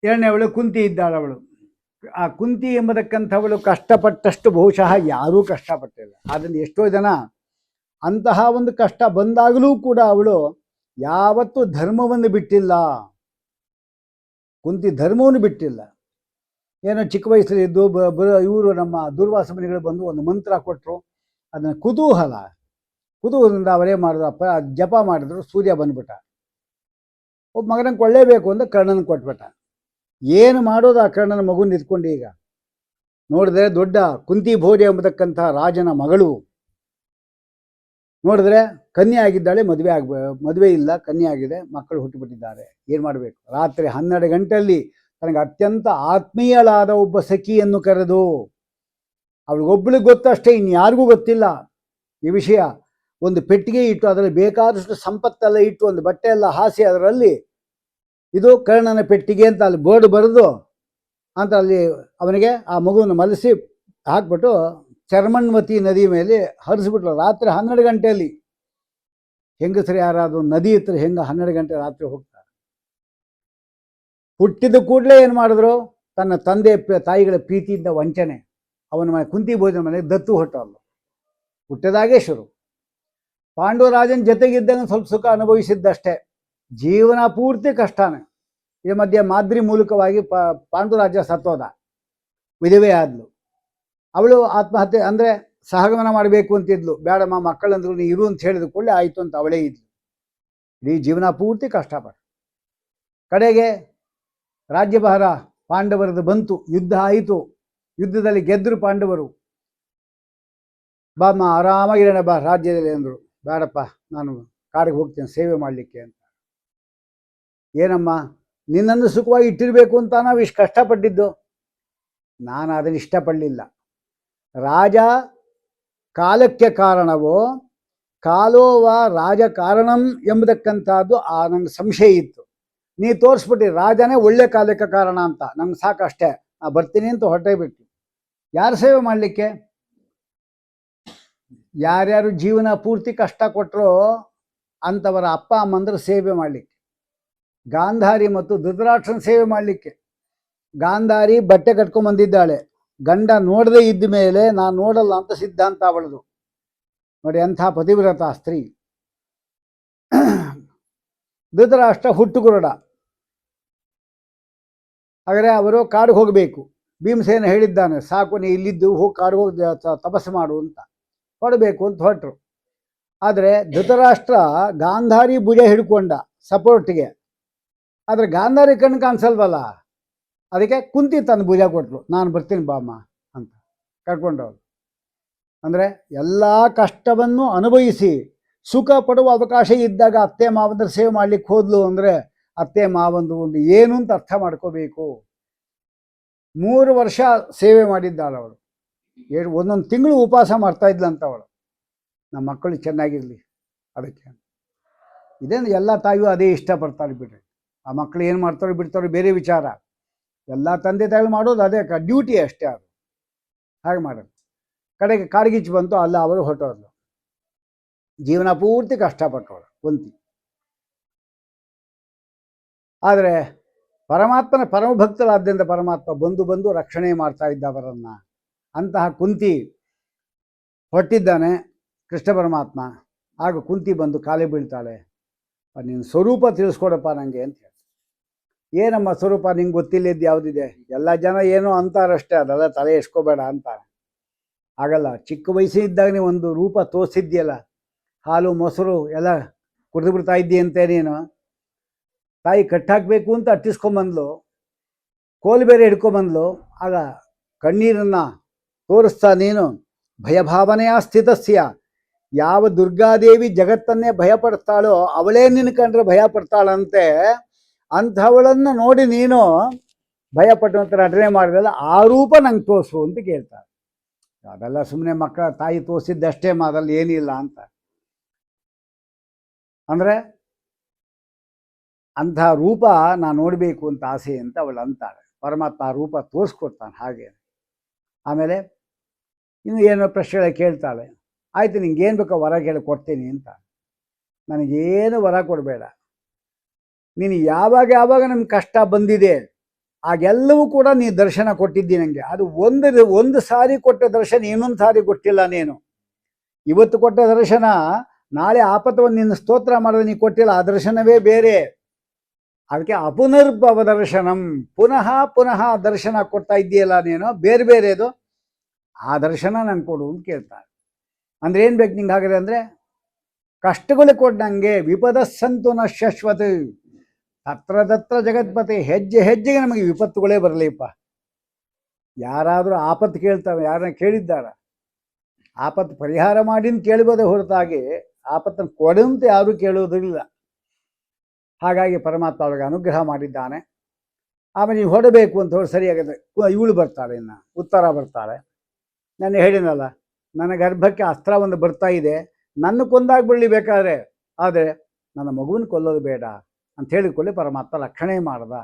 ಎರಡನೇವಳು ಕುಂತಿ ಇದ್ದಾಳವಳು. ಆ ಕುಂತಿ ಎಂಬತಕ್ಕಂಥವಳು ಕಷ್ಟಪಟ್ಟಷ್ಟು ಬಹುಶಃ ಯಾರೂ ಕಷ್ಟಪಟ್ಟಿಲ್ಲ. ಅದನ್ನು ಎಷ್ಟೋ ಜನ ಅಂತಹ ಒಂದು ಕಷ್ಟ ಬಂದಾಗಲೂ ಕೂಡ ಅವಳು ಯಾವತ್ತೂ ಧರ್ಮವನ್ನು ಬಿಟ್ಟಿಲ್ಲ. ಕುಂತಿ ಧರ್ಮವನ್ನು ಬಿಟ್ಟಿಲ್ಲ. ಏನೋ ಚಿಕ್ಕ ವಯಸ್ಸಲ್ಲಿ ಇದ್ದು ಇವರು ನಮ್ಮ ದುರ್ವಾಸ ಮುನಿಗಳು ಬಂದು ಒಂದು ಮಂತ್ರ ಕೊಟ್ಟರು. ಅದನ್ನು ಕುತೂಹಲದಿಂದ ಅವರೇ ಮಾಡಿದ್ರಪ್ಪ, ಜಪ ಮಾಡಿದ್ರು. ಸೂರ್ಯ ಬಂದ್ಬಿಟ್ಟ. ಒಬ್ಬ ಮಗನಂಗೆ ಕೊಳ್ಳೇಬೇಕು ಅಂತ ಕರ್ಣನ ಕೊಟ್ಬಿಟ್ಟ. ಏನು ಮಾಡೋದು ಆ ಕರ್ಣನ ಮಗು ನಿಂತ್ಕೊಂಡು ಈಗ ನೋಡಿದ್ರೆ ದೊಡ್ಡ ಕುಂತಿ ಭೋಜ ಎಂಬತಕ್ಕಂಥ ರಾಜನ ಮಗಳು. ನೋಡಿದ್ರೆ ಕನ್ಯೆ ಆಗಿದ್ದಾಳೆ, ಮದುವೆ ಇಲ್ಲ, ಕನ್ಯೆ ಆಗಿದೆ, ಮಕ್ಕಳು ಹುಟ್ಟುಬಿಟ್ಟಿದ್ದಾರೆ. ಏನು ಮಾಡಬೇಕು? ರಾತ್ರಿ 12 ಗಂಟೆಯಲ್ಲಿ ತನಗೆ ಅತ್ಯಂತ ಆತ್ಮೀಯಳಾದ ಒಬ್ಬ ಸಖಿಯನ್ನು ಕರೆದು, ಅವಳಿಗೊಬ್ಬಳಿಗೆ ಗೊತ್ತಷ್ಟೇ, ಇನ್ಯಾರಿಗೂ ಗೊತ್ತಿಲ್ಲ ಈ ವಿಷಯ. ಒಂದು ಪೆಟ್ಟಿಗೆ ಇಟ್ಟು ಅದರಲ್ಲಿ ಬೇಕಾದಷ್ಟು ಸಂಪತ್ತೆಲ್ಲ ಇಟ್ಟು ಒಂದು ಬಟ್ಟೆ ಎಲ್ಲ ಹಾಸಿ ಅದರಲ್ಲಿ ಇದು ಕರ್ಣನ ಪೆಟ್ಟಿಗೆ ಅಂತ ಅಲ್ಲಿ ಬೋರ್ಡ್ ಬರೆದು ಅಂತ ಅಲ್ಲಿ ಅವನಿಗೆ ಆ ಮಗುವನ್ನು ಮಲಸಿ ಹಾಕ್ಬಿಟ್ಟು ಚರ್ಮಣ್ವತಿ ನದಿ ಮೇಲೆ ಹರಿಸ್ಬಿಟ್ಲು. ರಾತ್ರಿ 12 ಗಂಟೆಯಲ್ಲಿ. ಹೆಂಗಸರು ಯಾರಾದರೂ ನದಿ ಹತ್ರ ಹೆಂಗೆ 12 ಗಂಟೆ ರಾತ್ರಿ ಹೋಗ್ತಾರೆ? ಹುಟ್ಟಿದ ಕೂಡಲೇ ಏನು ಮಾಡಿದ್ರು? ತನ್ನ ತಂದೆ ತಾಯಿಗಳ ಪ್ರೀತಿಯಿಂದ ವಂಚನೆ. ಅವನ ಮನೆ ಕುಂತಿ ಭೋಜನ ಮನೆಗೆ ದತ್ತು ಹೊಟ್ಟಲ್ಲ. ಹುಟ್ಟಿದಾಗೇ ಶುರು. ಪಾಂಡುರಾಜನ ಜೊತೆಗಿದ್ದಾಗ ಸ್ವಲ್ಪ ಸುಖ ಅನುಭವಿಸಿದ್ದಷ್ಟೇ. ಜೀವನ ಪೂರ್ತಿ ಕಷ್ಟನೇ. ಈ ಮಧ್ಯೆ ಮಾದ್ರಿ ಮೂಲಕವಾಗಿ ಪಾಂಡುರಾಜ ಸತ್ತೋದ, ವಿಧವೆ ಆದ್ಲು. ಅವಳು ಆತ್ಮಹತ್ಯೆ ಅಂದರೆ ಸಹಗಮನ ಮಾಡಬೇಕು ಅಂತಿದ್ಲು. ಬೇಡಮ್ಮ ಮಕ್ಕಳಂದ್ರು, ನೀ ಇರು ಅಂತ ಹೇಳಿದ ಕೂಡಲೇ ಆಯಿತು ಅಂತ ಅವಳೇ ಇದ್ಲು. ಇಡೀ ಜೀವನ ಪೂರ್ತಿ ಕಷ್ಟಪಟ್ಟು ಕಡೆಗೆ ರಾಜ್ಯಭಾರ ಪಾಂಡವರದ್ದು ಬಂತು. ಯುದ್ಧ ಆಯಿತು. ಯುದ್ಧದಲ್ಲಿ ಗೆದ್ದರು ಪಾಂಡವರು. ಬಾಮ್ಮ ಆರಾಮಾಗಿರೋಣ ಬಾ ರಾಜ್ಯದಲ್ಲಿ ಅಂದರು. ಬೇಡಪ್ಪ, ನಾನು ಕಾಡಿಗೆ ಹೋಗ್ತೇನೆ ಸೇವೆ ಮಾಡಲಿಕ್ಕೆ ಅಂತ. ಏನಮ್ಮ, ನಿನ್ನನ್ನು ಸುಖವಾಗಿ ಇಟ್ಟಿರಬೇಕು ಅಂತ ನಾವು ಇಷ್ಟು ಕಷ್ಟಪಟ್ಟಿದ್ದು. ನಾನು ಅದನ್ನು ಇಷ್ಟಪಡಲಿಲ್ಲ. ರಾಜ ಕಾಲಕ್ಕೆ ಕಾರಣವೋ ಕಾಲೋವ ರಾಜಕಾರಣಂ ಎಂಬತಕ್ಕಂಥದ್ದು ನಂಗೆ ಸಂಶಯ ಇತ್ತು. ನೀ ತೋರಿಸ್ಬಿಟ್ಟು ರಾಜನೇ ಒಳ್ಳೆ ಕಾಲಕ್ಕೆ ಕಾರಣ ಅಂತ. ನಂಗೆ ಸಾಕಷ್ಟೇ, ನಾ ಬರ್ತೀನಿ ಅಂತ ಹೊರಟೇ ಬಿಟ್ಟು. ಯಾರು ಸೇವೆ ಮಾಡಲಿಕ್ಕೆ? ಯಾರ್ಯಾರು ಜೀವನ ಪೂರ್ತಿ ಕಷ್ಟ ಕೊಟ್ಟರೋ ಅಂಥವರ ಅಪ್ಪ ಅಮ್ಮಂದ್ರೆ ಸೇವೆ ಮಾಡಲಿಕ್ಕೆ. ಗಾಂಧಾರಿ ಮತ್ತು ಧೃತರಾಷ್ಟ್ರನ ಸೇವೆ ಮಾಡಲಿಕ್ಕೆ. ಗಾಂಧಾರಿ ಬಟ್ಟೆ ಕಟ್ಕೊಂಡ್ಬಂದಿದ್ದಾಳೆ. ಗಂಡ ನೋಡದೇ ಇದ್ದ ಮೇಲೆ ನಾನು ನೋಡಲ್ಲ ಅಂತ ಸಿದ್ಧಾಂತ ಅವಳದು. ನೋಡಿ ಅಂಥ ಪತಿವ್ರತ ಸ್ತ್ರೀ. ಧೃತರಾಷ್ಟ್ರ ಹುಟ್ಟುಗುರುಡ. ಹಾಗಾದರೆ ಅವರು ಕಾಡಿಗೆ ಹೋಗಬೇಕು. ಭೀಮಸೇನ ಹೇಳಿದ್ದಾನೆ, ಸಾಕು ನೀ ಇಲ್ಲಿದ್ದು ಹೋಗಿ ಕಾಡಿಗೆ ಹೋಗಿ ತಪಸ್ಸು ಮಾಡು ಅಂತ. ಹೊರಡಬೇಕು ಅಂತ ಹೊರಟರು. ಆದರೆ ಧೃತರಾಷ್ಟ್ರ ಗಾಂಧಾರಿ ಭುಜ ಹಿಡ್ಕೊಂಡ ಸಪೋರ್ಟ್ಗೆ. ಆದರೆ ಗಾಂಧಾರಿ ಕಣ್ಣು ಕಾಣಿಸಲ್ವಲ್ಲ, ಅದಕ್ಕೆ ಕುಂತಿ ತನ್ನ ಭುಜ ಕೊಟ್ಟರು. ನಾನು ಬರ್ತೀನಿ ಬಾಮ್ಮ ಅಂತ ಕರ್ಕೊಂಡವ್ರು. ಅಂದರೆ ಎಲ್ಲ ಕಷ್ಟವನ್ನು ಅನುಭವಿಸಿ ಸುಖ ಪಡುವ ಅವಕಾಶ ಇದ್ದಾಗ ಅತ್ತೆ ಮಾವಂದ್ರೆ ಸೇವೆ ಮಾಡ್ಲಿಕ್ಕೆ ಹೋದ್ಲು ಅಂದರೆ ಅತ್ತೆ ಮಾವಂದು ಒಂದು ಏನು ಅಂತ ಅರ್ಥ ಮಾಡ್ಕೋಬೇಕು. 3 ವರ್ಷ ಸೇವೆ ಮಾಡಿದ್ದಾಳು ಅವಳು. ಒಂದೊಂದು ತಿಂಗಳು ಉಪವಾಸ ಮಾಡ್ತಾ ಇದ್ಲಂತ ಅವಳು. ನಮ್ಮ ಮಕ್ಕಳು ಚೆನ್ನಾಗಿರಲಿ ಅದಕ್ಕೆ. ಇದೇನು ಎಲ್ಲ ತಾಯಿಯೂ ಅದೇ ಇಷ್ಟಪಡ್ತಾರೆ ಬಿಡ್ರಿ. ಆ ಮಕ್ಕಳು ಏನು ಮಾಡ್ತಾರೋ ಬಿಡ್ತಾರೋ ಬೇರೆ ವಿಚಾರ. ಎಲ್ಲ ತಂದೆ ತಾಯಿಗಳು ಮಾಡೋದು ಅದೇ ಡ್ಯೂಟಿ ಅಷ್ಟೇ. ಅದು ಹಾಗೆ ಮಾಡೋದು. ಕಡೆಗೆ ಕಾಡ್ಗಿಚ್ಚು ಬಂತು, ಅಲ್ಲ ಅವರು ಹೊರಟೋದ್ಲು. ಜೀವನ ಪೂರ್ತಿ ಕಷ್ಟಪಟ್ಟವಳು ಕುಂತಿ. ಆದರೆ ಪರಮಾತ್ಮನ ಪರಮಭಕ್ತರಾದ್ದರಿಂದ ಪರಮಾತ್ಮ ಬಂದು ರಕ್ಷಣೆ ಮಾಡ್ತಾ ಇದ್ದ ಅವರನ್ನು. ಅಂತಹ ಕುಂತಿ ಹೊಟ್ಟಿದ್ದಾನೆ ಕೃಷ್ಣ ಪರಮಾತ್ಮ. ಆಗ ಕುಂತಿ ಬಂದು ಕಾಲೇ ಬೀಳ್ತಾಳೆ. ನಿನ್ನ ಸ್ವರೂಪ ತಿಳಿಸ್ಕೊಡಪ್ಪ ನನಗೆ ಅಂತ ಹೇಳಿ. ಏನಮ್ಮ ಸ್ವರೂಪ ನಿಂಗೆ ಗೊತ್ತಿಲ್ಲದ್ದು ಯಾವುದಿದೆ? ಎಲ್ಲ ಜನ ಏನೋ ಅಂತಾರಷ್ಟೇ, ಅದೆಲ್ಲ ತಲೆ ಎಸ್ಕೋಬೇಡ ಅಂತಾರೆ. ಆಗಲ್ಲ. ಚಿಕ್ಕ ವಯಸ್ಸಿದ್ದಾಗ ನೀವು ಒಂದು ರೂಪ ತೋರಿಸಿದ್ಯಲ್ಲ, ಹಾಲು ಮೊಸರು ಎಲ್ಲ ಕುಡಿದು ಬಿಡ್ತಾ ಇದ್ದೀಯಂತೆ ನೀನು. ತಾಯಿ ಕಟ್ಟಾಕಬೇಕು ಅಂತ ಅಟ್ಟಿಸ್ಕೊಂಬಂದ್ಲು, ಕೋಲು ಬೇರೆ ಹಿಡ್ಕೊಂಬಂದ್ಲು. ಆಗ ಕಣ್ಣೀರನ್ನು ತೋರಿಸ್ತಾ ನೀನು ಭಯಭಾವನೆಯ ಸ್ಥಿತಸ್ಯ. ಯಾವ ದುರ್ಗಾದೇವಿ ಜಗತ್ತನ್ನೇ ಭಯಪಡ್ತಾಳೋ ಅವಳೇ ನಿನ್ನ ಕಂಡ್ರೆ ಭಯಪಡ್ತಾಳಂತೆ. ಅಂಥವಳನ್ನು ನೋಡಿ ನೀನು ಭಯಪಟ್ಟಂತ ನಟನೆ ಮಾಡಿದಲ್ಲ, ಆ ರೂಪ ನಂಗೆ ತೋರಿಸು ಅಂತ ಕೇಳ್ತಾರೆ. ಅದೆಲ್ಲ ಸುಮ್ಮನೆ ಮಕ್ಕಳ ತಾಯಿ ತೋರಿಸಿದ್ದಷ್ಟೇ, ಅದ್ರಲ್ಲಿ ಏನಿಲ್ಲ ಅಂತ. ಅಂದರೆ ಅಂಥ ರೂಪ ನಾನು ನೋಡಬೇಕು ಅಂತ ಆಸೆ ಅಂತ ಅವಳು ಅಂತಾಳೆ. ಪರಮಾತ್ಮ ಆ ರೂಪ ತೋರಿಸ್ಕೊಡ್ತಾನೆ ಹಾಗೆ. ಆಮೇಲೆ ಇನ್ನು ಏನೋ ಪ್ರಶ್ನೆಗಳ ಕೇಳ್ತಾಳೆ. ಆಯಿತು, ನಿಂಗೇನು ಬೇಕೋ ವರ ಕೇಳಿ ಕೊಡ್ತೀನಿ ಅಂತ. ನನಗೇನು ವರ ಕೊಡಬೇಡ. ನೀನು ಯಾವಾಗ ಯಾವಾಗ ನಮ್ಗೆ ಕಷ್ಟ ಬಂದಿದೆ ಆಗೆಲ್ಲವೂ ಕೂಡ ನೀ ದರ್ಶನ ಕೊಟ್ಟಿದ್ದಿ ನನಗೆ. ಅದು ಒಂದು ಸಾರಿ ಕೊಟ್ಟ ದರ್ಶನ ಇನ್ನೊಂದು ಸಾರಿ ಕೊಟ್ಟಿಲ್ಲ ನೀನು. ಇವತ್ತು ಕೊಟ್ಟ ದರ್ಶನ ನಾಳೆ ಆಪತ್ತವನ್ನು ನಿನ್ನ ಸ್ತೋತ್ರ ಮಾಡಿದ್ರೆ ನೀ ಕೊಟ್ಟಿಲ್ಲ, ಆ ದರ್ಶನವೇ ಬೇರೆ. ಅದಕ್ಕೆ ಅಪುನರ್ಭವ ದರ್ಶನಂ, ಪುನಃ ಪುನಃ ದರ್ಶನ ಕೊಡ್ತಾ ಇದ್ದೀಯಲ್ಲ ನೀನು, ಬೇರೆ ಬೇರೆದು, ಆ ದರ್ಶನ ನಂಗೆ ಕೊಡು ಅಂತ ಕೇಳ್ತಾರೆ. ಅಂದ್ರೆ ಏನು ಬೇಕು ನಿಂಗೆ ಹಾಗಾದ್ರೆ? ಅಂದರೆ ಕಷ್ಟಗಳು ಕೊಟ್ಟಂಗೆ, ವಿಪದ ಸಂತು ನ ಶಾಶ್ವತ, ತತ್ರ ಜಗತ್ಪತಿ, ಹೆಜ್ಜೆ ಹೆಜ್ಜೆಗೆ ನಮಗೆ ವಿಪತ್ತುಗಳೇ ಬರಲಿಪ್ಪ. ಯಾರಾದರೂ ಆಪತ್ತು ಕೇಳ್ತಾರೆ, ಯಾರನ್ನ ಕೇಳಿದ್ದಾರ? ಆಪತ್ತು ಪರಿಹಾರ ಮಾಡಿನ ಕೇಳ್ಬೋದೇ ಹೊರತಾಗಿ ಆಪತ್ತನ್ನು ಕೊಡಂತೆ ಯಾರೂ ಕೇಳುವುದಿಲ್ಲ. ಹಾಗಾಗಿ ಪರಮಾತ್ಮ ಅವಳಿಗೆ ಅನುಗ್ರಹ ಮಾಡಿದ್ದಾನೆ. ಆಮೇಲೆ ನೀವು ಹೊಡಬೇಕು ಅಂತ ಹೇಳಿ ಸರಿಯಾಗಿದೆ. ಇವಳು ಬರ್ತಾಳೆ, ಇನ್ನು ಉತ್ತರ ಬರ್ತಾಳೆ. ನಾನು ಹೇಳಿನಲ್ಲ, ನನ್ನ ಗರ್ಭಕ್ಕೆ ಅಸ್ತ್ರ ಒಂದು ಬರ್ತಾ ಇದೆ, ನನ್ನ ಕೊಂದಾಗ್ಬಿಡಲಿ ಬೇಕಾದ್ರೆ, ಆದರೆ ನನ್ನ ಮಗುವನ್ನು ಕೊಲ್ಲೋದು ಬೇಡ ಅಂತ ಹೇಳಿಕೊಳ್ಳಿ ಪರಮಾತ್ಮ ರಕ್ಷಣೆ ಮಾಡ್ದ.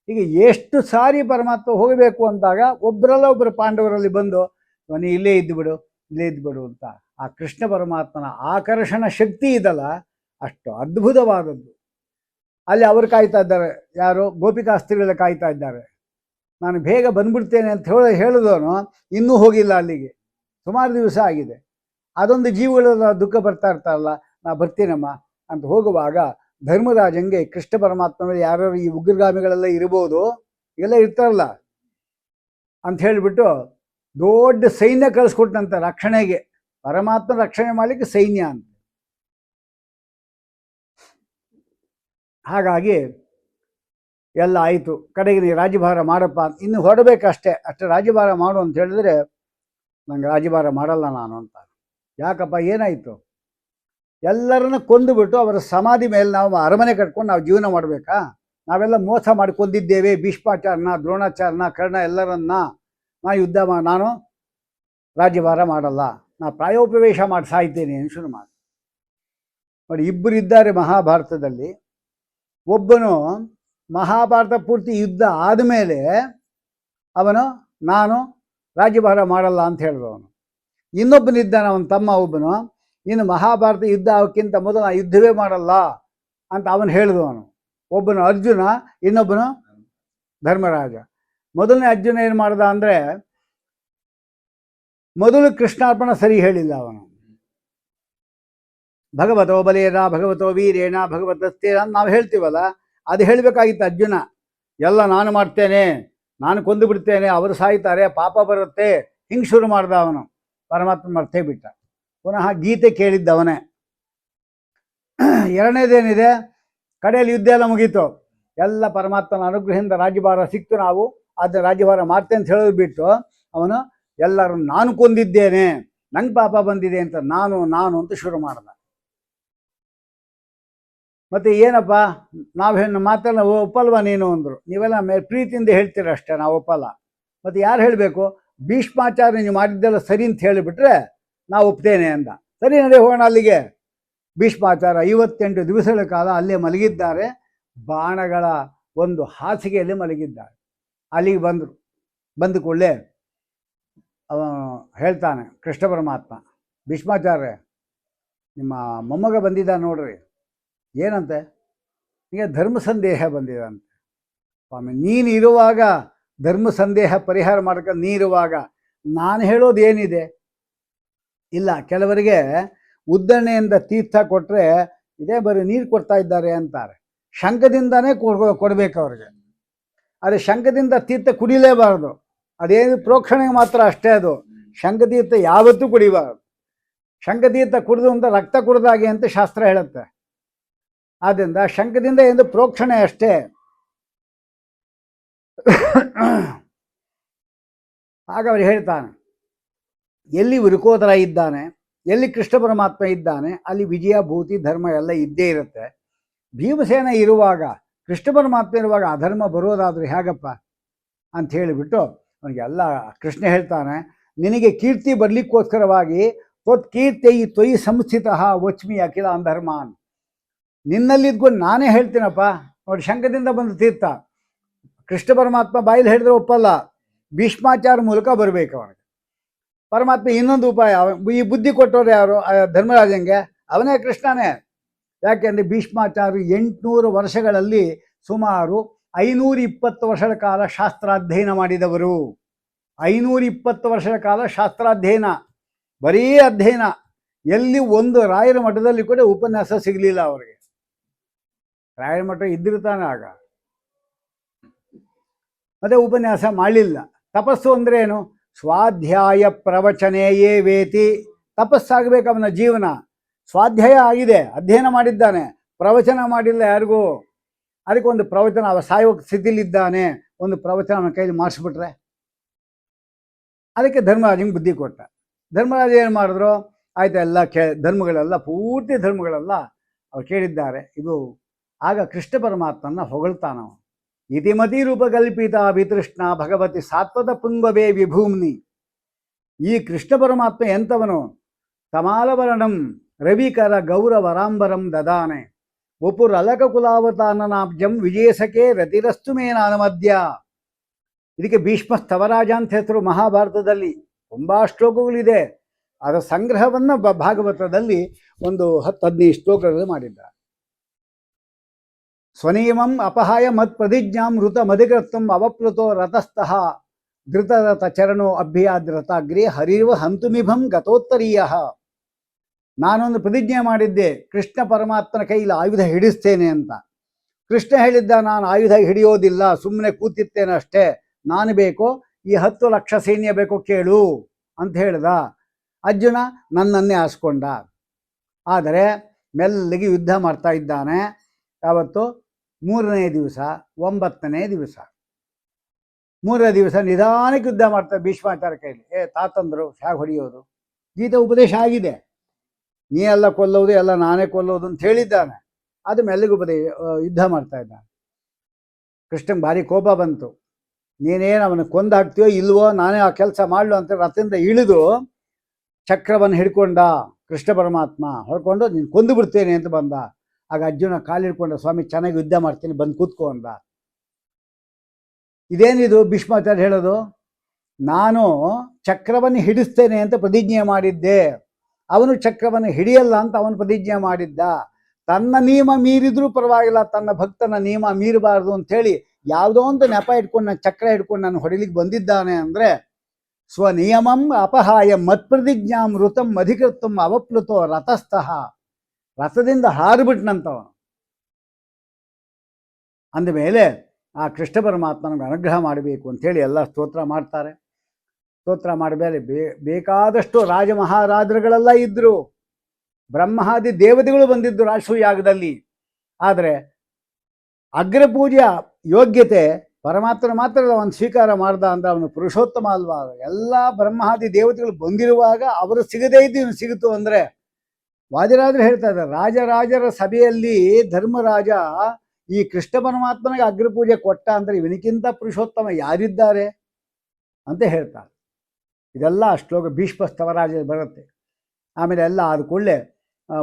ಈಗ ಎಷ್ಟು ಸಾರಿ ಪರಮಾತ್ಮ ಹೋಗಬೇಕು ಅಂದಾಗ ಒಬ್ಬರಲ್ಲ ಒಬ್ಬರು ಪಾಂಡವರಲ್ಲಿ ಬಂದು ನೀನು ಇಲ್ಲೇ ಇದ್ದುಬಿಡು, ಇಲ್ಲೇ ಇದ್ದುಬಿಡು ಅಂತ. ಆ ಕೃಷ್ಣ ಪರಮಾತ್ಮನ ಆಕರ್ಷಣ ಶಕ್ತಿ ಇದಲ್ಲ, ಅಷ್ಟು ಅದ್ಭುತವಾದದ್ದು. ಅಲ್ಲಿ ಅವರು ಕಾಯ್ತಾ ಇದ್ದಾರೆ, ಯಾರು? ಗೋಪಿಕಾಸ್ತ್ರೀಗಳೆಲ್ಲ ಕಾಯ್ತಾ ಇದ್ದಾರೆ. ನಾನು ಬೇಗ ಬಂದ್ಬಿಡ್ತೇನೆ ಅಂತ ಹೇಳಿದವನು ಇನ್ನೂ ಹೋಗಿಲ್ಲ ಅಲ್ಲಿಗೆ, ಸುಮಾರು ದಿವಸ ಆಗಿದೆ. ಅದೊಂದು ಜೀವಗಳೆಲ್ಲ ದುಃಖ ಬರ್ತಾ ಇರ್ತಾರಲ್ಲ, ನಾ ಬರ್ತೀನಮ್ಮ ಅಂತ ಹೋಗುವಾಗ ಧರ್ಮರಾಜಂಗೆ ಕೃಷ್ಣ ಪರಮಾತ್ಮ ಮೇಲೆ ಯಾರ್ಯಾರು ಈ ಉಗ್ರಗಾಮಿಗಳೆಲ್ಲ ಇರ್ಬೋದು, ಎಲ್ಲ ಇರ್ತಾರಲ್ಲ ಅಂತ ಹೇಳಿಬಿಟ್ಟು ದೊಡ್ಡ ಸೈನ್ಯ ಕಳಿಸ್ಕೊಟ್ಟಂತ ರಕ್ಷಣೆಗೆ. ಪರಮಾತ್ಮ ರಕ್ಷಣೆ ಮಾಡಲಿಕ್ಕೆ ಸೈನ್ಯ ಅಂತ. ಹಾಗಾಗಿ ಎಲ್ಲ ಆಯಿತು. ಕಡೆಗೆ ನೀ ರಾಜ್ಯಭಾರ ಮಾಡಪ್ಪ, ಇನ್ನು ಹೊರಬೇಕಷ್ಟೇ, ಅಷ್ಟೇ ರಾಜ್ಯಭಾರ ಮಾಡು ಅಂತ ಹೇಳಿದ್ರೆ ನಂಗೆ ರಾಜ್ಯಭಾರ ಮಾಡಲ್ಲ ನಾನು ಅಂತ. ಯಾಕಪ್ಪ, ಏನಾಯಿತು? ಎಲ್ಲರನ್ನ ಕೊಂದುಬಿಟ್ಟು ಅವರ ಸಮಾಧಿ ಮೇಲೆ ನಾವು ಅರಮನೆ ಕಟ್ಕೊಂಡು ನಾವು ಜೀವನ ಮಾಡಬೇಕಾ? ನಾವೆಲ್ಲ ಮೋಸ ಮಾಡಿಕೊಂಡಿದ್ದೇವೆ. ಭೀಷ್ಮಾಚಾರ್ಯನ, ದ್ರೋಣಾಚಾರ್ಯನ, ಕರ್ಣ ಎಲ್ಲರನ್ನ ನಾನು ರಾಜ್ಯಭಾರ ಮಾಡಲ್ಲ, ನಾ ಪ್ರಾಯೋಪವೇಶ ಮಾಡಿ ಸಾಯ್ತೇನೆ ಅಂತ ಶುರು ಮಾಡಿ. ನೋಡಿ, ಇಬ್ಬರಿದ್ದಾರೆ ಮಹಾಭಾರತದಲ್ಲಿ. ಒಬ್ಬನು ಮಹಾಭಾರತ ಪೂರ್ತಿ ಯುದ್ಧ ಆದಮೇಲೆ ಅವನು ನಾನು ರಾಜ್ಯಭಾರ ಮಾಡಲ್ಲ ಅಂತ ಹೇಳಿದವನು. ಇನ್ನೊಬ್ಬನಿದ್ದಾನೆ, ಅವನ ತಮ್ಮ ಒಬ್ಬನು, ಇನ್ನು ಮಹಾಭಾರತ ಯುದ್ಧ ಆಗೋಕ್ಕಿಂತ ಮೊದಲು ನಾನು ಯುದ್ಧವೇ ಮಾಡಲ್ಲ ಅಂತ ಅವನು ಹೇಳಿದವನು. ಒಬ್ಬನು ಅರ್ಜುನ, ಇನ್ನೊಬ್ಬನು ಧರ್ಮರಾಜ. ಮೊದಲನೇ ಅರ್ಜುನ ಏನು ಮಾಡ್ದ ಅಂದರೆ, ಮೊದಲು ಕೃಷ್ಣಾರ್ಪಣ ಸರಿ ಹೇಳಿಲ್ಲ ಅವನು. ಭಗವತೋ ಬಲೇನ ಭಗವತೋ ವೀರೇಣ ಭಗವತಸ್ತೇನ ನಾವು ಹೇಳ್ತೀವಲ್ಲ, ಅದು ಹೇಳಬೇಕಾಗಿತ್ತು ಅರ್ಜುನ. ಎಲ್ಲ ನಾನು ಮಾಡ್ತೇನೆ, ನಾನು ಕೊಂದು ಬಿಡ್ತೇನೆ, ಅವರು ಸಾಯ್ತಾರೆ, ಪಾಪ ಬರುತ್ತೆ, ಹಿಂಗೆ ಶುರು ಮಾಡ್ದ ಅವನು. ಪರಮಾತ್ಮ ಮರ್ತೇ ಬಿಟ್ಟ. ಪುನಃ ಗೀತೆ ಕೇಳಿದ್ದವನೇ. ಎರಡನೇದೇನಿದೆ, ಕಡೆಯಲ್ಲಿ ಯುದ್ಧ ಎಲ್ಲ ಮುಗೀತು, ಎಲ್ಲ ಪರಮಾತ್ಮನ ಅನುಗ್ರಹದಿಂದ ರಾಜ್ಯಭಾರ ಸಿಕ್ತು. ನಾವು ಆದರೆ ರಾಜ್ಯಭಾರ ಮಾಡ್ತೇನೆ ಅಂತ ಹೇಳೋದು ಬಿಟ್ಟು ಅವನು ಎಲ್ಲರೂ ನಾನು ಕೊಂದಿದ್ದೇನೆ, ನಂಗೆ ಪಾಪ ಬಂದಿದೆ ಅಂತ ನಾನು ಅಂತ ಶುರು ಮಾಡ್ದ. ಮತ್ತು ಏನಪ್ಪ, ನಾವು ಹೆಣ್ಣು ಮಾತಲ್ಲ ಒಪ್ಪಲ್ವ ನೀನು ಅಂದರು. ನೀವೆಲ್ಲ ಪ್ರೀತಿಯಿಂದ ಹೇಳ್ತೀರ ಅಷ್ಟೇ, ನಾವು ಒಪ್ಪಲ್ಲ. ಮತ್ತು ಯಾರು ಹೇಳಬೇಕು? ಭೀಷ್ಮಾಚಾರ್ಯ ನೀವು ಮಾಡಿದ್ದೆಲ್ಲ ಸರಿ ಅಂತ ಹೇಳಿಬಿಟ್ರೆ ನಾವು ಒಪ್ತೇನೆ ಅಂದ. ಸರಿ, ನಡೆ ಹೋಗೋಣ ಅಲ್ಲಿಗೆ. ಭೀಷ್ಮಾಚಾರ್ಯ 58 ದಿವಸಗಳ ಕಾಲ ಅಲ್ಲೇ ಮಲಗಿದ್ದಾರೆ, ಬಾಣಗಳ ಒಂದು ಹಾಸಿಗೆಯಲ್ಲಿ ಮಲಗಿದ್ದಾರೆ. ಅಲ್ಲಿಗೆ ಬಂದು ಕೂಡಲೇ ಅವನು ಹೇಳ್ತಾನೆ ಕೃಷ್ಣ ಪರಮಾತ್ಮ, ಭೀಷ್ಮಾಚಾರ್ಯ ನಿಮ್ಮ ಮೊಮ್ಮಗ ಬಂದಿದ್ದ ನೋಡ್ರಿ. ಏನಂತೆ? ಈಗ ಧರ್ಮ ಸಂದೇಹ ಬಂದಿದಂತೆ. ಸ್ವಾಮಿ, ನೀನು ಇರುವಾಗ ಧರ್ಮ ಸಂದೇಹ ಪರಿಹಾರ ಮಾಡ್ಕೊಂಡು ನೀರುವಾಗ ನಾನು ಹೇಳೋದು ಏನಿದೆ? ಇಲ್ಲ, ಕೆಲವರಿಗೆ ಉದ್ದರಣೆಯಿಂದ ತೀರ್ಥ ಕೊಟ್ಟರೆ ಇದೇ ಬರೀ ನೀರು ಕೊಡ್ತಾ ಇದ್ದಾರೆ ಅಂತಾರೆ. ಶಂಖದಿಂದನೇ ಕೊಡಬೇಕು ಅವ್ರಿಗೆ. ಆದರೆ ಶಂಖದಿಂದ ತೀರ್ಥ ಕುಡಿಲೇಬಾರ್ದು, ಅದೇನು ಪ್ರೋಕ್ಷಣೆಗೆ ಮಾತ್ರ ಅಷ್ಟೇ. ಅದು ಶಂಖತೀರ್ಥ ಯಾವತ್ತೂ ಕುಡಿಬಾರ್ದು. ಶಂಖತೀರ್ಥ ಕುಡಿದು ಅಂತ ರಕ್ತ ಕುಡಿದಾಗೆ ಅಂತ ಶಾಸ್ತ್ರ ಹೇಳುತ್ತೆ. ಆದ್ದರಿಂದ ಶಂಖದಿಂದ ಎಂದು ಪ್ರೋಕ್ಷಣೆ ಅಷ್ಟೇ. ಆಗ ಅವರು ಹೇಳ್ತಾನೆ, ಎಲ್ಲಿ ವೃಕೋದರ ಇದ್ದಾನೆ, ಎಲ್ಲಿ ಕೃಷ್ಣ ಪರಮಾತ್ಮ ಇದ್ದಾನೆ, ಅಲ್ಲಿ ವಿಜಯ ಭೂತಿ ಧರ್ಮ ಎಲ್ಲ ಇದ್ದೇ ಇರುತ್ತೆ. ಭೀಮಸೇನ ಇರುವಾಗ, ಕೃಷ್ಣ ಪರಮಾತ್ಮ ಇರುವಾಗ ಅಧರ್ಮ ಬರೋದಾದ್ರೆ ಹೇಗಪ್ಪ ಅಂತ ಹೇಳಿಬಿಟ್ಟು ಅವನಿಗೆಲ್ಲ ಕೃಷ್ಣ ಹೇಳ್ತಾನೆ, ನಿನಗೆ ಕೀರ್ತಿ ಬರಲಿಕ್ಕೋಸ್ಕರವಾಗಿ ತ್ವತ್ಕೀರ್ತಿ ತ್ವಯಿ ಸಂಸ್ಥಿತ ವಚ್ಮಿ ಅಖಿಲ ಅಂಧರ್ಮಾನ್. ನಿನ್ನಲ್ಲಿದ್ಕೊಂಡು ನಾನೇ ಹೇಳ್ತೀನಪ್ಪ. ನೋಡಿ, ಶಂಖದಿಂದ ಬಂದ ತೀರ್ಥ ಕೃಷ್ಣ ಪರಮಾತ್ಮ ಬಾಯಲ್ಲಿ ಹೇಳಿದ್ರೆ ಒಪ್ಪಲ್ಲ, ಭೀಷ್ಮಾಚಾರ ಮೂಲಕ ಬರಬೇಕು ಅವನಿಗೆ. ಪರಮಾತ್ಮ ಇನ್ನೊಂದು ಉಪಾಯ, ಈ ಬುದ್ಧಿ ಕೊಟ್ಟವ್ರು ಯಾರು? ಧರ್ಮರಾಜಂಗೆ ಅವನೇ, ಕೃಷ್ಣನೇ. ಯಾಕೆಂದರೆ ಭೀಷ್ಮಾಚಾರ್ಯ 800 ವರ್ಷಗಳಲ್ಲಿ ಸುಮಾರು 520 ವರ್ಷಗಳ ಕಾಲ ಶಾಸ್ತ್ರಾಧ್ಯಯನ ಮಾಡಿದವರು. 520 ವರ್ಷಗಳ ಕಾಲ ಶಾಸ್ತ್ರಾಧ್ಯಯನ, ಬರೀ ಅಧ್ಯಯನ. ಎಲ್ಲಿ ಒಂದು ರಾಯರ ಮಠದಲ್ಲಿ ಕೂಡ ಉಪನ್ಯಾಸ ಸಿಗಲಿಲ್ಲ ಅವರಿಗೆ. ರಾಯರ ಮಠ ಇದ್ದಿರ್ತಾನೆ ಆಗ, ಮತ್ತೆ ಉಪನ್ಯಾಸ ಮಾಡಲಿಲ್ಲ. ತಪಸ್ಸು ಅಂದ್ರೆ ಏನು? ಸ್ವಾಧ್ಯಾಯ ಪ್ರವಚನೆಯೇ ವೇತಿ. ತಪಸ್ಸಾಗಬೇಕು ಅವನ ಜೀವನ. ಸ್ವಾಧ್ಯಾಯ ಆಗಿದೆ, ಅಧ್ಯಯನ ಮಾಡಿದ್ದಾನೆ, ಪ್ರವಚನ ಮಾಡಿಲ್ಲ ಯಾರಿಗೂ. ಅದಕ್ಕೆ ಒಂದು ಪ್ರವಚನ, ಅವ ಸಾಯುವ ಸ್ಥಿತಿಲಿದ್ದಾನೆ, ಒಂದು ಪ್ರವಚನ ಅವನ ಕೈಲಿ ಮಾಡಿಸ್ಬಿಟ್ರೆ. ಅದಕ್ಕೆ ಧರ್ಮರಾಜಂಗೆ ಬುದ್ಧಿ ಕೊಟ್ಟ. ಧರ್ಮರಾಜ ಏನು ಮಾಡಿದ್ರು? ಆಯ್ತು, ಎಲ್ಲ ಧರ್ಮಗಳೆಲ್ಲ, ಪೂರ್ತಿ ಧರ್ಮಗಳೆಲ್ಲ ಅವ್ರು ಕೇಳಿದ್ದಾರೆ. ಇದು ಆಗ ಕೃಷ್ಣ ಪರಮಾತ್ಮನ ಹೊಗಳ್ತಾನವ. ಇತಿಮತಿ ರೂಪಕಲ್ಪಿತ ವಿತೃಷ್ಣ ಭಗವತಿ ಸಾತ್ವತ ಪುಂಗವೇ ವಿಭೂಮ್ನಿ. ಈ ಕೃಷ್ಣ ಪರಮಾತ್ಮ ಎಂಥವನು? ತಮಾಲವರ್ಣಂ ರವಿಕರ ಗೌರವರಾಂಬರಂ ದದಾನೆ ವಪುರಲಕ ಕುಲಾವತಾನನಾಬ್ಜಂ ವಿಜಯಸಕೆ ರತಿರಸ್ತು ಮೇನಾನಮದ್ಯ. ಇದಕ್ಕೆ ಭೀಷ್ಮ ಸ್ತವರಾಜ ಅಂತ ಹೆಸರು. ಮಹಾಭಾರತದಲ್ಲಿ ತುಂಬ ಶ್ಲೋಕಗಳಿದೆ. ಅದರ ಸಂಗ್ರಹವನ್ನು ಭಾಗವತದಲ್ಲಿ ಒಂದು 10-15 ಶ್ಲೋಕಗಳಲ್ಲಿ ಮಾಡಿದ್ದಾರೆ. ಸ್ವನಿಯಮಂ ಅಪಹಾಯ ಮತ್ ಪ್ರತಿಜ್ಞಾಂ ಋತ ಮಧಿಕೃತಂ ಅವಪ್ಲುತೋ ರಥಸ್ಥಃ ಧೃತರಥ ಚರಣೋ ಅಭ್ಯಾದ್ರತಾಗ್ರೇ ಹರಿವ ಹಂತುಮಿಭಂ ಗತೋತ್ತರೀಯ. ನಾನೊಂದು ಪ್ರತಿಜ್ಞೆ ಮಾಡಿದ್ದೆ, ಕೃಷ್ಣ ಪರಮಾತ್ಮನ ಕೈಲಿ ಆಯುಧ ಹಿಡಿಸ್ತೇನೆ ಅಂತ. ಕೃಷ್ಣ ಹೇಳಿದ್ದ, ನಾನು ಆಯುಧ ಹಿಡಿಯೋದಿಲ್ಲ, ಸುಮ್ಮನೆ ಕೂತಿರ್ತೇನೆ ಅಷ್ಟೇ, ನಾನು ಬೇಕೋ ಈ 10 ಲಕ್ಷ ಸೈನ್ಯ ಬೇಕೋ ಕೇಳು ಅಂತ ಹೇಳ್ದ. ಅರ್ಜುನ ನನ್ನನ್ನೇ ಆರಿಸ್ಕೊಂಡ. ಆದರೆ ಮೆಲ್ಲಗೆ ಯುದ್ಧ ಮಾಡ್ತಾ ಇದ್ದಾನೆ. ಯಾವತ್ತು? 3ನೇ ದಿವಸ, 9ನೇ ದಿವಸ. 3ನೇ ದಿವಸ ನಿಧಾನಕ್ಕೆ ಯುದ್ಧ ಮಾಡ್ತಾರೆ ಭೀಷ್ಮಾಚಾರ್ಯ ಕೈಲಿ. ತಾತಂದರು ಹೇಗೆ ಹೊಡೆಯೋದು? ಗೀತೆ ಉಪದೇಶ ಆಗಿದೆ, ನೀ ಎಲ್ಲ ಕೊಲ್ಲೋದು, ಎಲ್ಲ ನಾನೇ ಕೊಲ್ಲೋದು ಅಂತ ಹೇಳಿದ್ದಾನೆ. ಅದು ಮೆಲ್ಲಗೆ ಯುದ್ಧ ಮಾಡ್ತಾ ಇದ್ದಾನೆ. ಕೃಷ್ಣಂಗೆ ಭಾರಿ ಕೋಪ ಬಂತು. ನೀನೇನು ಅವನು ಕೊಂದಾಕ್ತೀಯೋ ಇಲ್ವೋ, ನಾನೇ ಆ ಕೆಲಸ ಮಾಡಲು ಅಂತ ರಥದಿಂದ ಇಳಿದು ಚಕ್ರವನ್ನು ಹಿಡ್ಕೊಂಡ ಕೃಷ್ಣ ಪರಮಾತ್ಮ. ಹೊಡ್ಕೊಂಡು ನೀನು ಕೊಂದು ಬಿಡ್ತೇನೆ ಅಂತ ಬಂದ. ಆಗ ಅರ್ಜುನ ಕಾಲಿಡ್ಕೊಂಡ, ಸ್ವಾಮಿ ಚೆನ್ನಾಗಿ ಯುದ್ಧ ಮಾಡ್ತೀನಿ, ಬಂದು ಕೂತ್ಕೊ ಅಂದ. ಇದೇನಿದು ಭೀಷ್ಮಾಚಾರ್ಯ ಹೇಳೋದು? ನಾನು ಚಕ್ರವನ್ನು ಹಿಡಿಸ್ತೇನೆ ಅಂತ ಪ್ರತಿಜ್ಞೆ ಮಾಡಿದ್ದೆ, ಅವನು ಚಕ್ರವನ್ನು ಹಿಡಿಯಲ್ಲ ಅಂತ ಅವನು ಪ್ರತಿಜ್ಞೆ ಮಾಡಿದ್ದ. ತನ್ನ ನಿಯಮ ಮೀರಿದ್ರೂ ಪರವಾಗಿಲ್ಲ, ತನ್ನ ಭಕ್ತನ ನಿಯಮ ಮೀರಬಾರ್ದು ಅಂಥೇಳಿ ಯಾವುದೋ ಒಂದು ನೆಪ ಇಟ್ಕೊಂಡು ನಾನು ಚಕ್ರ ಹಿಡ್ಕೊಂಡು ನಾನು ಹೊಡಿಲಿಕ್ಕೆ ಬಂದಿದ್ದಾನೆ ಅಂದರೆ ಸ್ವನಿಯಮಂ ಅಪಹಾಯ ಮತ್ಪ್ರತಿಜ್ಞಾಂ ಋತಂ ಅಧಿಕೃತಂ ಅವಪ್ಲುತೋ ರಥಸ್ಥಃ. ರಥದಿಂದ ಹಾರಿಬಿಟ್ನಂತವನು. ಅಂದಮೇಲೆ ಆ ಕೃಷ್ಣ ಪರಮಾತ್ಮನಿಗೆ ಅನುಗ್ರಹ ಮಾಡಬೇಕು ಅಂಥೇಳಿ ಎಲ್ಲ ಸ್ತೋತ್ರ ಮಾಡ್ತಾರೆ. ಸ್ತೋತ್ರ ಮಾಡಬೇಲೆ ಬೇಕಾದಷ್ಟು ರಾಜ ಮಹಾರಾಜರುಗಳೆಲ್ಲ ಇದ್ದರು, ಬ್ರಹ್ಮಾದಿ ದೇವತೆಗಳು ಬಂದಿದ್ದು ರಾಜಸೂಯಾಗದಲ್ಲಿ. ಆದರೆ ಅಗ್ರಪೂಜೆಯ ಯೋಗ್ಯತೆ ಪರಮಾತ್ಮನ ಮಾತ್ರ ಅವನು ಸ್ವೀಕಾರ ಮಾಡ್ದ ಅಂದ್ರೆ ಅವನು ಪುರುಷೋತ್ತಮ ಅಲ್ವಾ? ಎಲ್ಲ ಬ್ರಹ್ಮಾದಿ ದೇವತೆಗಳು ಬಂದಿರುವಾಗ ಅವರು ಸಿಗದೇ ಇದ್ದು ಇವನು ಸಿಗುತ್ತು ಅಂದರೆ ವಾದಿರಾಜರು ಹೇಳ್ತಾ ಇದ್ದಾರೆ, ರಾಜರಾಜರ ಸಭೆಯಲ್ಲಿ ಧರ್ಮರಾಜ ಈ ಕೃಷ್ಣ ಪರಮಾತ್ಮನಿಗೆ ಅಗ್ರಪೂಜೆ ಕೊಟ್ಟ ಅಂದರೆ ಇವನಿಗಿಂತ ಪುರುಷೋತ್ತಮ ಯಾರಿದ್ದಾರೆ ಅಂತ ಹೇಳ್ತಾರೆ. ಇದೆಲ್ಲ ಶ್ಲೋಕ ಭೀಷ್ಮ ಸ್ತವರಾಜ ಬರುತ್ತೆ. ಆಮೇಲೆ ಎಲ್ಲ ಆದ ಕೂಡಲೇ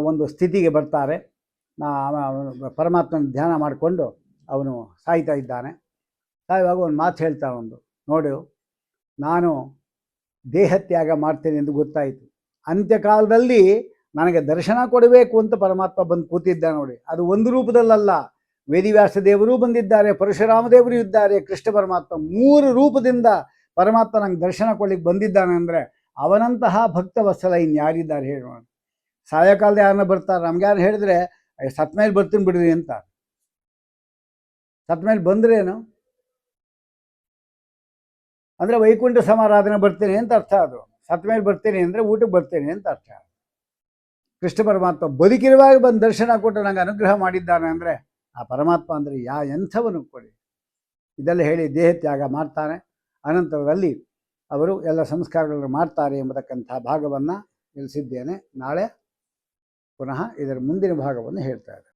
ಒಂದು ಸ್ಥಿತಿಗೆ ಬರ್ತಾರೆ. ಪರಮಾತ್ಮನ ಧ್ಯಾನ ಮಾಡಿಕೊಂಡು ಅವನು ಸಾಯ್ತಾ ಇದ್ದಾನೆ. ಸಾಯುವಾಗ ಒಂದು ಮಾತು ಹೇಳ್ತಾನೆ, ಒಂದು ನೋಡು, ನಾನು ದೇಹತ್ಯಾಗ ಮಾಡ್ತೇನೆ ಎಂದು ಗೊತ್ತಾಯಿತು, ಅಂತ್ಯಕಾಲದಲ್ಲಿ ನನಗೆ ದರ್ಶನ ಕೊಡಬೇಕು ಅಂತ ಪರಮಾತ್ಮ ಬಂದು ಕೂತಿದ್ದ ನೋಡಿ. ಅದು ಒಂದು ರೂಪದಲ್ಲಲ್ಲ, ವೇದಿವ್ಯಾಸ ದೇವರೂ ಬಂದಿದ್ದಾರೆ, ಪರಶುರಾಮ ದೇವರು ಇದ್ದಾರೆ, ಕೃಷ್ಣ ಪರಮಾತ್ಮ 3 ರೂಪದಿಂದ ಪರಮಾತ್ಮ ನಂಗೆ ದರ್ಶನ ಕೊಡ್ಲಿಕ್ಕೆ ಬಂದಿದ್ದಾನೆ ಅಂದರೆ ಅವನಂತಹ ಭಕ್ತ ವತ್ಸಲ ಇನ್ಯಾರಿದ್ದಾರೆ ಹೇಳೋಣ? ಸಾಯಂಕಾಲದ ಯಾರನ್ನ ಬರ್ತಾರೆ, ನಮ್ಗೆ ಯಾರು ಹೇಳಿದ್ರೆ ಸತ್ ಮೇಲೆ ಬರ್ತೀನಿ ಬಿಡ್ರಿ ಅಂತ. ಸತ್ ಮೇಲೆ ಬಂದ್ರೇನು ಅಂದರೆ ವೈಕುಂಠ ಸಮಾರಾಧನೆ ಬರ್ತೀನಿ ಅಂತ ಅರ್ಥ. ಅದು ಸತ್ ಮೇಲೆ ಬರ್ತೀನಿ ಅಂದರೆ ಊಟಕ್ಕೆ ಬರ್ತೀನಿ ಅಂತ ಅರ್ಥ. ಕೃಷ್ಣ ಪರಮಾತ್ಮ ಬದುಕಿರುವಾಗ ಬಂದು ದರ್ಶನ ಕೊಟ್ಟು ನಂಗೆ ಅನುಗ್ರಹ ಮಾಡಿದ್ದಾನೆ ಅಂದರೆ ಆ ಪರಮಾತ್ಮ ಅಂದರೆ ಎಂಥವನು ಕೊಡಿ. ಇದೆಲ್ಲ ಹೇಳಿ ದೇಹ ತ್ಯಾಗ ಮಾಡ್ತಾನೆ. ಅನಂತರದಲ್ಲಿ ಅವರು ಎಲ್ಲ ಸಂಸ್ಕಾರಗಳನ್ನು ಮಾಡ್ತಾರೆ ಎಂಬತಕ್ಕಂಥ ಭಾಗವನ್ನು ತಿಳಿಸಿದ್ದೇನೆ. ನಾಳೆ ಪುನಃ ಇದರ ಮುಂದಿನ ಭಾಗವನ್ನು ಹೇಳ್ತಾ ಇದ್ದಾರೆ.